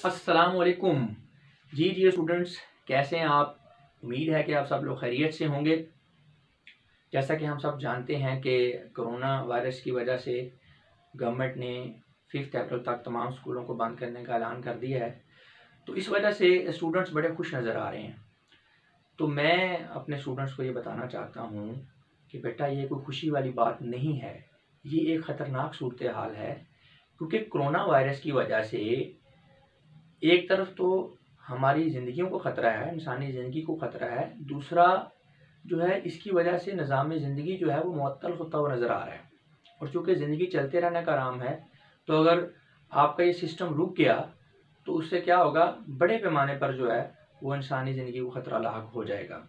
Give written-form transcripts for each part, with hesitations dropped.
अस्सलामुअलैकुम। जी स्टूडेंट्स, कैसे हैं आप? उम्मीद है कि आप सब लोग खैरियत से होंगे। जैसा कि हम सब जानते हैं कि कोरोना वायरस की वजह से गवर्नमेंट ने 5 अप्रैल तक तमाम स्कूलों को बंद करने का ऐलान कर दिया है। तो इस वजह से स्टूडेंट्स बड़े खुश नज़र आ रहे हैं। तो मैं अपने स्टूडेंट्स को ये बताना चाहता हूँ कि बेटा, ये कोई खुशी वाली बात नहीं है, ये एक ख़तरनाक सूरत हाल है। क्योंकि कोरोना वायरस की वजह से एक तरफ तो हमारी ज़िंदगियों को ख़तरा है, इंसानी ज़िंदगी को ख़तरा है। दूसरा जो है, इसकी वजह से निज़ाम ज़िंदगी जो है वो मुअत्तल होता हुआ नज़र आ रहा है। और चूँकि ज़िंदगी चलते रहने का नाम है, तो अगर आपका ये सिस्टम रुक गया तो उससे क्या होगा, बड़े पैमाने पर जो है वो इंसानी ज़िंदगी को ख़तरा लाक हो जाएगा।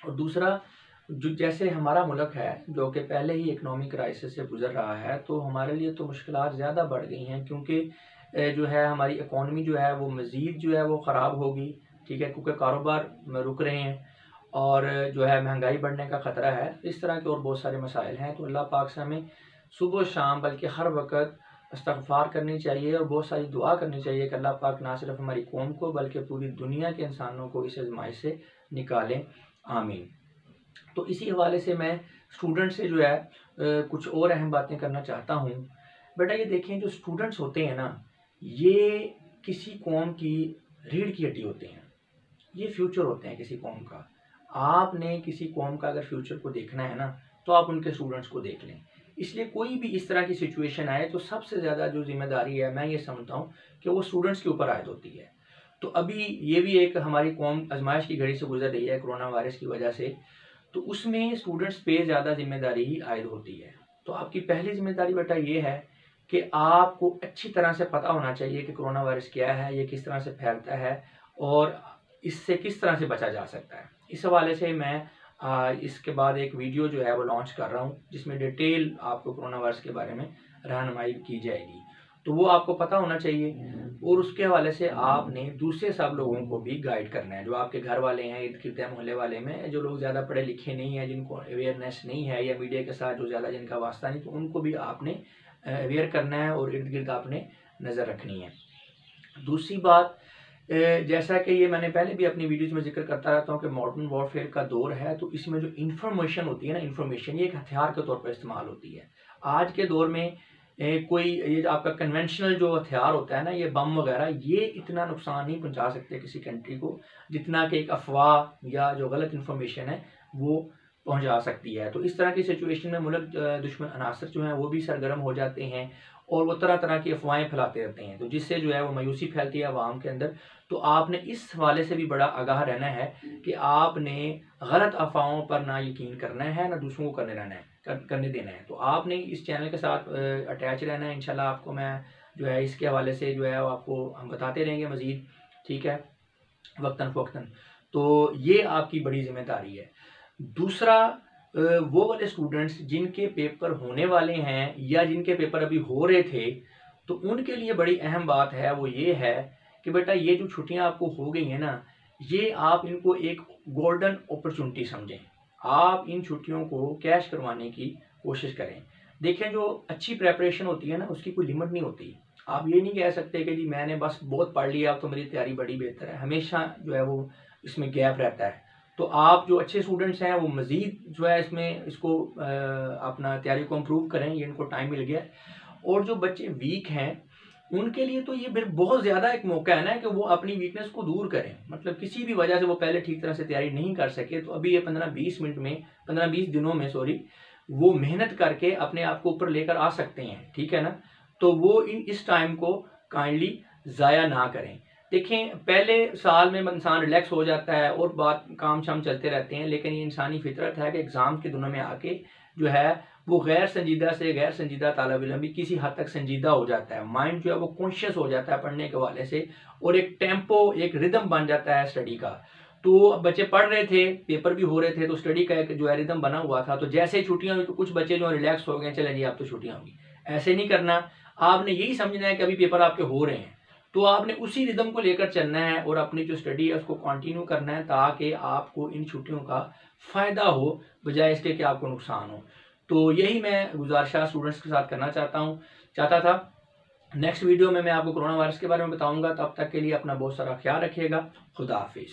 और दूसरा, जो जैसे हमारा मुल्क है जो कि पहले ही इकनॉमिक क्राइसिस से गुज़र रहा है, तो हमारे लिए तो मुश्किलात ज़्यादा बढ़ गई हैं। क्योंकि जो है हमारी इकॉनमी जो है वो मज़ीद जो है वो ख़राब होगी, ठीक है, क्योंकि कारोबार रुक रहे हैं और जो है महंगाई बढ़ने का ख़तरा है। इस तरह के और बहुत सारे मसाइल हैं। तो अल्लाह पाक से हमें सुबह शाम बल्कि हर वक्त इस्तग़फ़ार करनी चाहिए और बहुत सारी दुआ करनी चाहिए कि अल्लाह पाक ना सिर्फ हमारी कौम को बल्कि पूरी दुनिया के इंसानों को इस आज़माइश से निकालें, आमीन। तो इसी हवाले से मैं स्टूडेंट से जो है कुछ और अहम बातें करना चाहता हूँ। बेटा, ये देखें, जो स्टूडेंट्स होते हैं ना, ये किसी कौम की रीढ़ की हड्डी होते हैं। ये फ्यूचर होते हैं किसी कौम का। आपने किसी कौम का अगर फ्यूचर को देखना है ना, तो आप उनके स्टूडेंट्स को देख लें। इसलिए कोई भी इस तरह की सिचुएशन आए तो सबसे ज़्यादा जो जिम्मेदारी है, मैं ये समझता हूँ कि वो स्टूडेंट्स के ऊपर आयद होती है। तो अभी ये भी एक हमारी कौम आजमाइश की घड़ी से गुजर रही है कोरोना वायरस की वजह से। तो उसमें स्टूडेंट्स पे ज़्यादा जिम्मेदारी ही आयद होती है। तो आपकी पहली जिम्मेदारी बेटा ये है कि आपको अच्छी तरह से पता होना चाहिए कि कोरोना वायरस क्या है, ये किस तरह से फैलता है और इससे किस तरह से बचा जा सकता है। इस हवाले से मैं इसके बाद एक वीडियो जो है वो लॉन्च कर रहा हूँ, जिसमें डिटेल आपको कोरोना वायरस के बारे में रहनुमाई की जाएगी। तो वो आपको पता होना चाहिए और उसके हवाले से आपने दूसरे सब लोगों को भी गाइड करना है। जो आपके घर वाले हैं, इर्द गिर्द मोहल्ले वाले में जो लोग ज़्यादा पढ़े लिखे नहीं हैं, जिनको अवेयरनेस नहीं है, या मीडिया के साथ जो ज़्यादा जिनका वास्ता नहीं, तो उनको भी आपने अवेयर करना है और इर्द गिर्द आपने नज़र रखनी है। दूसरी बात, जैसा कि ये मैंने पहले भी अपनी वीडियोज़ में जिक्र करता रहता हूँ कि मॉडर्न वॉरफेयर का दौर है, तो इसमें जो इन्फॉर्मेशन होती है ना, इन्फॉर्मेशन ये एक हथियार के तौर पर इस्तेमाल होती है। आज के दौर में कोई ये आपका कन्वेंशनल जो हथियार होता है ना, ये बम वगैरह, ये इतना नुकसान नहीं पहुंचा सकते किसी कंट्री को जितना कि एक अफवाह या जो गलत इन्फॉर्मेशन है वो पहुंचा सकती है। तो इस तरह की सिचुएशन में मुल्क दुश्मन अनासर जो हैं वो भी सरगर्म हो जाते हैं और वो तरह तरह की अफवाहें फैलाते रहते हैं, तो जिससे जो है वो मायूसी फैलती है आवाम के अंदर। तो आपने इस हवाले से भी बड़ा आगाह रहना है कि आपने गलत अफवाहों पर ना यकीन करना है, ना दूसरों को करने देना है। तो आपने इस चैनल के साथ अटैच रहना है। इंशाल्लाह आपको मैं जो है इसके हवाले से जो है वो आपको हम बताते रहेंगे मज़ीद, ठीक है, वक्तन फ़वक्तन। तो ये आपकी बड़ी जिम्मेदारी है। दूसरा, वो वाले स्टूडेंट्स जिनके पेपर होने वाले हैं या जिनके पेपर अभी हो रहे थे, तो उनके लिए बड़ी अहम बात है, वो ये है कि बेटा, ये जो छुट्टियां आपको हो गई हैं ना, ये आप इनको एक गोल्डन अपॉर्चुनिटी समझें। आप इन छुट्टियों को कैश करवाने की कोशिश करें। देखें, जो अच्छी प्रेपरेशन होती है ना, उसकी कोई लिमिट नहीं होती। आप ये नहीं कह सकते कि जी मैंने बस बहुत पढ़ लिया, अब तो मेरी तैयारी बड़ी बेहतर है। हमेशा जो है वो इसमें गैप रहता है। तो आप जो अच्छे स्टूडेंट्स हैं वो मज़ीद जो है इसमें इसको अपना तैयारी को इम्प्रूव करें, ये इनको टाइम मिल गया। और जो बच्चे वीक हैं उनके लिए तो ये बहुत ज़्यादा एक मौका है ना कि वो अपनी वीकनेस को दूर करें। मतलब किसी भी वजह से वो पहले ठीक तरह से तैयारी नहीं कर सके, तो अभी ये 15-20 दिनों में वो मेहनत करके अपने आप को ऊपर लेकर आ सकते हैं, ठीक है ना। तो वो इस टाइम को काइंडली ज़ाया ना करें। देखें, पहले साल में इंसान रिलैक्स हो जाता है और बात काम शाम चलते रहते हैं, लेकिन ये इंसानी फितरत है कि एग्ज़ाम के दिनों में आके जो है वो गैर संजीदा तालिब इल्म भी किसी हद तक संजीदा हो जाता है। माइंड जो है वो कॉन्शियस हो जाता है पढ़ने के हवाले से, और एक टेम्पो, एक रिदम बन जाता है स्टडी का। तो बच्चे पढ़ रहे थे, पेपर भी हो रहे थे, तो स्टडी का एक जो है रिदम बना हुआ था। तो जैसे ही छुट्टियां हुई तो कुछ बच्चे जो रिलैक्स हो गए, चले जी अब तो छुट्टियां होंगी। ऐसे नहीं करना। आपने यही समझना है कि अभी पेपर आपके हो रहे हैं, तो आपने उसी रिदम को लेकर चलना है और अपनी जो स्टडी है उसको कंटिन्यू करना है, ताकि आपको इन छुट्टियों का फ़ायदा हो बजाय इसके कि आपको नुकसान हो। तो यही मैं गुजारिश स्टूडेंट्स के साथ करना चाहता था। नेक्स्ट वीडियो में मैं आपको कोरोना वायरस के बारे में बताऊंगा। तब तक के लिए अपना बहुत सारा ख्याल रखिएगा। खुदा हाफिज।